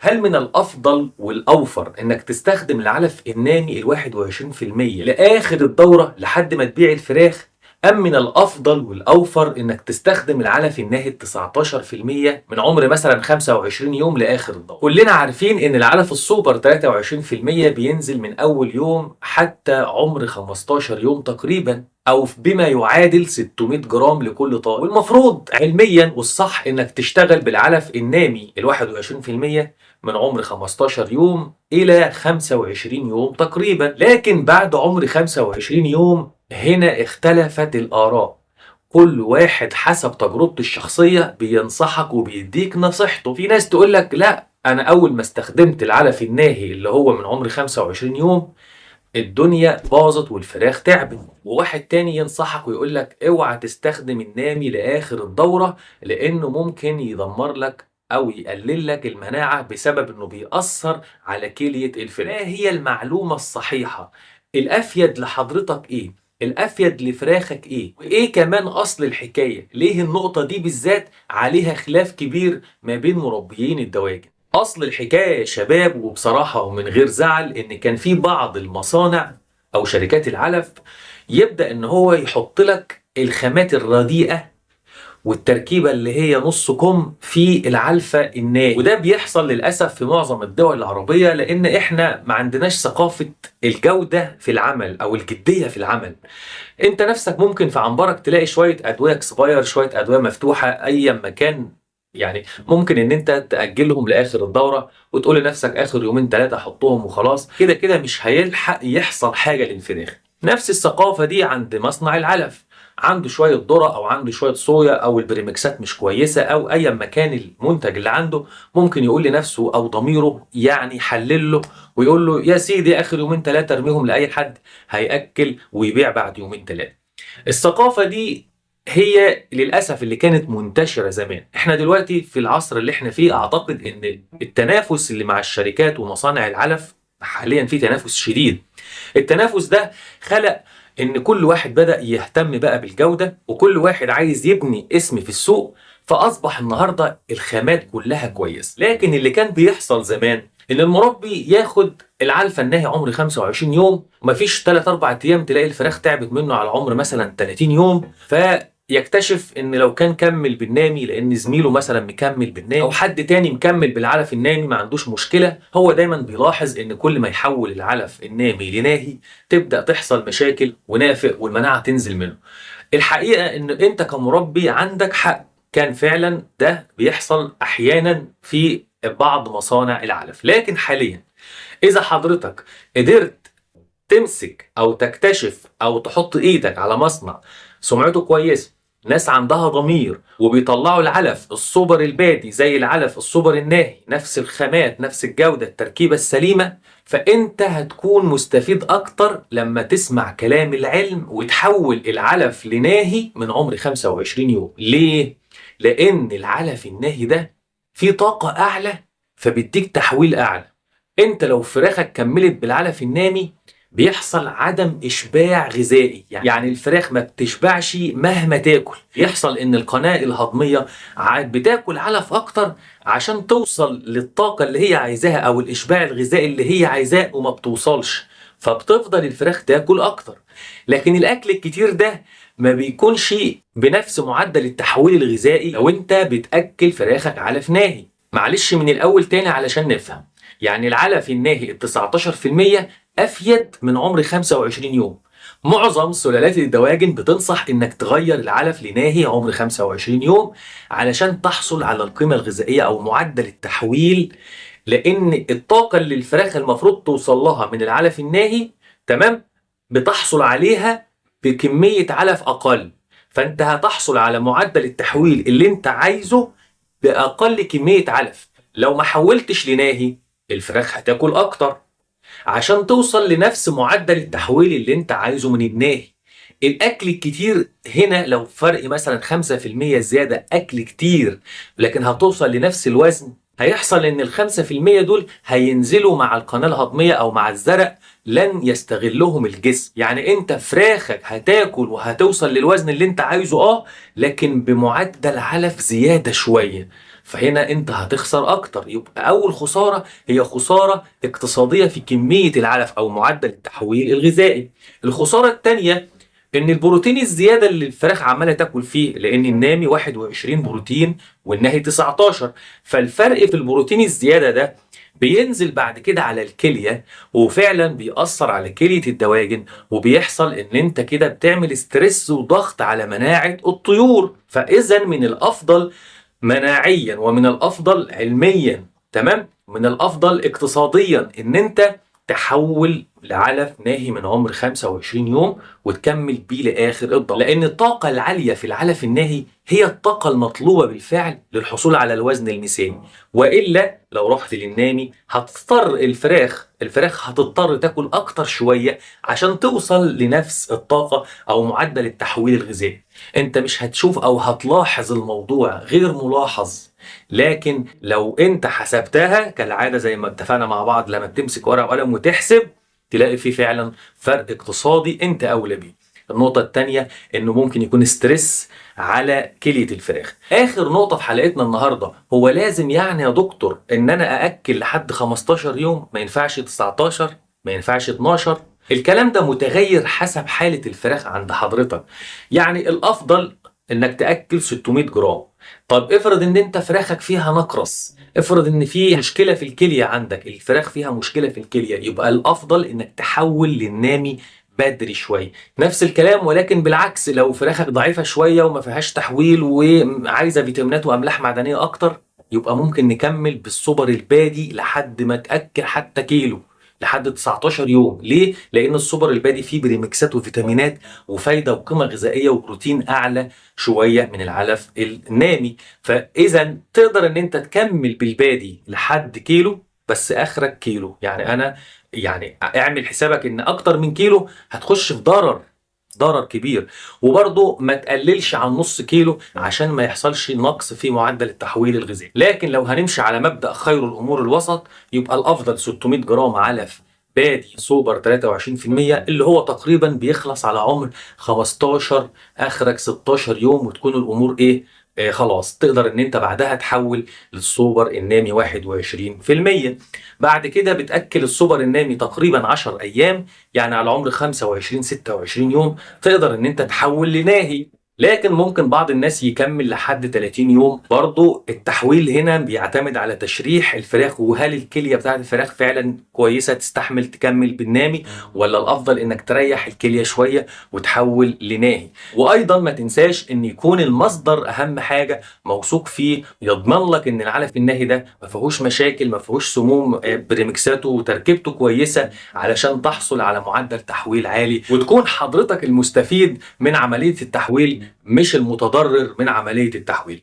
هل من الأفضل والأوفر إنك تستخدم العلف النامي ال21% لآخر الدورة لحد ما تبيع الفراخ؟ أم من الأفضل والأوفر إنك تستخدم العلف الناهي ال19% من عمر مثلا 25 يوم لآخر الدورة؟ كلنا عارفين إن العلف السوبر 23% بينزل من أول يوم حتى عمر 15 يوم تقريبا، أو بما يعادل 600 جرام لكل طائر. والمفروض علميا والصح إنك تشتغل بالعلف النامي ال21% من عمر 15 يوم إلى 25 يوم تقريبا. لكن بعد عمر 25 يوم هنا اختلفت الآراء، كل واحد حسب تجربته الشخصية بينصحك وبيديك نصيحته. في ناس تقولك لا، أنا أول ما استخدمت العلف الناهي اللي هو من عمر 25 يوم الدنيا باظت والفراخ تعبت. وواحد تاني ينصحك ويقولك اوعى تستخدم النامي لآخر الدورة لأنه ممكن يدمر لك أو يقلل لك المناعة بسبب إنه بيأثر على كلية الفراخ. ما هي المعلومة الصحيحة؟ الأفيد لحضرتك إيه؟ الأفيد لفراخك إيه؟ وإيه كمان أصل الحكاية؟ ليه النقطة دي بالذات عليها خلاف كبير ما بين مربيين الدواجن؟ أصل الحكاية يا شباب وبصراحة ومن غير زعل إن كان في بعض المصانع أو شركات العلف يبدأ إن هو يحط لك الخامات الرديئة والتركيبة اللي هي نص كم في العلفة الناهي. وده بيحصل للأسف في معظم الدول العربية لأن إحنا ما عندناش ثقافة الجودة في العمل أو الجدية في العمل. أنت نفسك ممكن في عنبرك تلاقي شوية أدوية اكسباير، شوية أدوية مفتوحة أي مكان، يعني ممكن ان انت تأجلهم لاخر الدورة وتقول لنفسك اخر يومين ثلاثة حطهم وخلاص، كده كده مش هيلحق يحصل حاجة للفراخ. نفس الثقافة دي عند مصنع العلف، عنده شوية ذرة او عنده شوية صويا او البريمكسات مش كويسة او اي مكان المنتج اللي عنده، ممكن يقول لنفسه او ضميره يعني يحلل له ويقول له يا سيدي اخر يومين ثلاثة ارميهم لاي حد هيأكل ويبيع بعد يومين ثلاثة. الثقافة دي هي للأسف اللي كانت منتشرة زمان. احنا دلوقتي في العصر اللي احنا فيه اعتقد ان التنافس اللي مع الشركات ومصانع العلف حاليا في تنافس شديد. التنافس ده خلق ان كل واحد بدأ يهتم بقى بالجودة وكل واحد عايز يبني اسم في السوق، فأصبح النهاردة الخامات كلها كويس. لكن اللي كان بيحصل زمان ان المربي ياخد العلفة الناهي عمر 25 يوم ومفيش 3 4 ايام تلاقي الفراخ تعبت منه على عمر مثلا 30 يوم، فيكتشف ان لو كان كمل بالنامي لان زميله مثلا مكمل بالنامي او حد تاني مكمل بالعلف النامي ما عندوش مشكلة، هو دايما بيلاحظ ان كل ما يحول العلف النامي لناهي تبدأ تحصل مشاكل ونافق والمناعة تنزل منه. الحقيقة ان انت كمربي عندك حق، كان فعلا ده بيحصل احيانا في بعض مصانع العلف. لكن حاليا اذا حضرتك قدرت تمسك او تكتشف او تحط ايدك على مصنع سمعته كويسه، ناس عندها ضمير وبيطلعوا العلف السوبر البادي زي العلف السوبر الناهي، نفس الخامات نفس الجودة التركيبة السليمة، فانت هتكون مستفيد اكتر لما تسمع كلام العلم وتحول العلف لناهي من عمر 25 يوم. ليه؟ لان العلف الناهي ده فيه طاقة اعلى فبيديك تحويل اعلى. انت لو فراخك كملت بالعلف النامي بيحصل عدم اشباع غذائي، يعني الفراخ ما بتشبعش مهما تاكل، يحصل ان القناة الهضمية بتاكل علف اكتر عشان توصل للطاقة اللي هي عايزاها او الاشباع الغذائي اللي هي عايزاه وما بتوصلش، فبتفضل الفراخ تاكل اكتر. لكن الاكل الكتير ده ما بيكونش بنفس معدل التحويل الغذائي لو انت بتاكل فراخك علف ناهي. معلش من الاول تاني علشان نفهم، يعني العلف الناهي ال 19% أفيد من عمر 25 يوم. معظم سلالات الدواجن بتنصح إنك تغير العلف لناهي عمر 25 يوم علشان تحصل على القيمة الغذائية أو معدل التحويل، لأن الطاقة اللي الفراخ المفروض توصل لها من العلف الناهي تمام بتحصل عليها بكمية علف أقل، فأنت هتحصل على معدل التحويل اللي أنت عايزه بأقل كمية علف. لو ما حولتش لناهي الفراخ هتاكل اكتر عشان توصل لنفس معدل التحويل اللي انت عايزه من الناهي. الاكل الكتير هنا لو فرق مثلا 5% زيادة اكل كتير لكن هتوصل لنفس الوزن، هيحصل ان ال5% دول هينزلوا مع القناة الهضمية او مع الزرق، لن يستغلهم الجسم. يعني انت فراخك هتاكل وهتوصل للوزن اللي انت عايزه لكن بمعدل علف زيادة شوية، فهنا انت هتخسر اكتر. يبقى اول خسارة هي خسارة اقتصادية في كمية العلف او معدل التحويل الغذائي. الخسارة التانية ان البروتين الزيادة اللي الفراخ عمالة تاكل فيه، لان النامي 21 بروتين والنهي 19، فالفرق في البروتين الزيادة ده بينزل بعد كده على الكلية، وفعلا بيأثر على كلية الدواجن، وبيحصل ان انت كده بتعمل ستريس وضغط على مناعة الطيور. فاذا من الافضل مناعيا ومن الافضل علميا، تمام، من الافضل اقتصاديا ان انت تحول لعلف ناهي من عمر 25 يوم وتكمل بيه لاخر الضغط، لان الطاقه العاليه في العلف الناهي هي الطاقه المطلوبه بالفعل للحصول على الوزن المثالي. والا لو رحت للنامي هتضطر الفراخ هتضطر تاكل اكتر شويه عشان توصل لنفس الطاقه او معدل التحويل الغذائي. انت مش هتشوف او هتلاحظ الموضوع غير ملاحظ، لكن لو انت حسبتها كالعادة زي ما اتفقنا مع بعض، لما بتمسك ورقة وقلم وتحسب تلاقي فيه فعلا فرق اقتصادي انت اولى بيه. النقطة التانية انه ممكن يكون ستريس على كلية الفراخ. اخر نقطة في حلقتنا النهاردة، هو لازم يعني يا دكتور ان انا ااكل لحد 15 يوم؟ ما ينفعش 19؟ ما ينفعش 12؟ الكلام ده متغير حسب حالة الفراخ عند حضرتك. يعني الافضل انك تاكل 600 جرام. طب افرض ان انت فراخك فيها نقرس، افرض ان في مشكله في الكليه عندك، الفراخ فيها مشكله في الكليه، يبقى الافضل انك تحول للنامي بدري شويه. نفس الكلام ولكن بالعكس، لو فراخك ضعيفه شويه وما فيهاش تحويل وعايزه فيتامينات واملاح معدنيه اكتر، يبقى ممكن نكمل بالسوبر البادي لحد ما تاكل حتى كيلو لحد 19 يوم. ليه؟ لان السوبر البادي فيه بريمكسات وفيتامينات وفايده وقيمه غذائيه وبروتين اعلى شويه من العلف النامي. فاذا تقدر ان انت تكمل بالبادي لحد كيلو، بس اخرك كيلو. يعني اعمل حسابك ان اكتر من كيلو هتخش في ضرر كبير. وبرضه ما تقللش عن نص كيلو عشان ما يحصلش نقص في معدل التحويل الغذائي. لكن لو هنمشي على مبدأ خير الأمور الوسط، يبقى الأفضل 600 جرام علف بادي سوبر 23%، اللي هو تقريبا بيخلص على عمر 15 اخرك 16 يوم، وتكون الامور ايه، خلاص تقدر ان انت بعدها تحول للسوبر النامي 21%. بعد كده بتأكل السوبر النامي تقريبا 10 ايام، يعني على عمر 25 26 يوم تقدر ان انت تحول لناهي. لكن ممكن بعض الناس يكمل لحد 30 يوم. برضو التحويل هنا بيعتمد على تشريح الفراخ، وهل الكلية بتاعت الفراخ فعلا كويسة تستحمل تكمل بالنامي، ولا الافضل انك تريح الكلية شوية وتحول لناهي. وايضا ما تنساش ان يكون المصدر اهم حاجة موثوق فيه، يضمن لك ان العلف الناهي ده ما فيهوش مشاكل، ما فيهوش سموم، بريمكساته وتركيبته كويسة علشان تحصل على معدل تحويل عالي، وتكون حضرتك المستفيد من عملية التحويل مش المتضرر من عملية التحويل.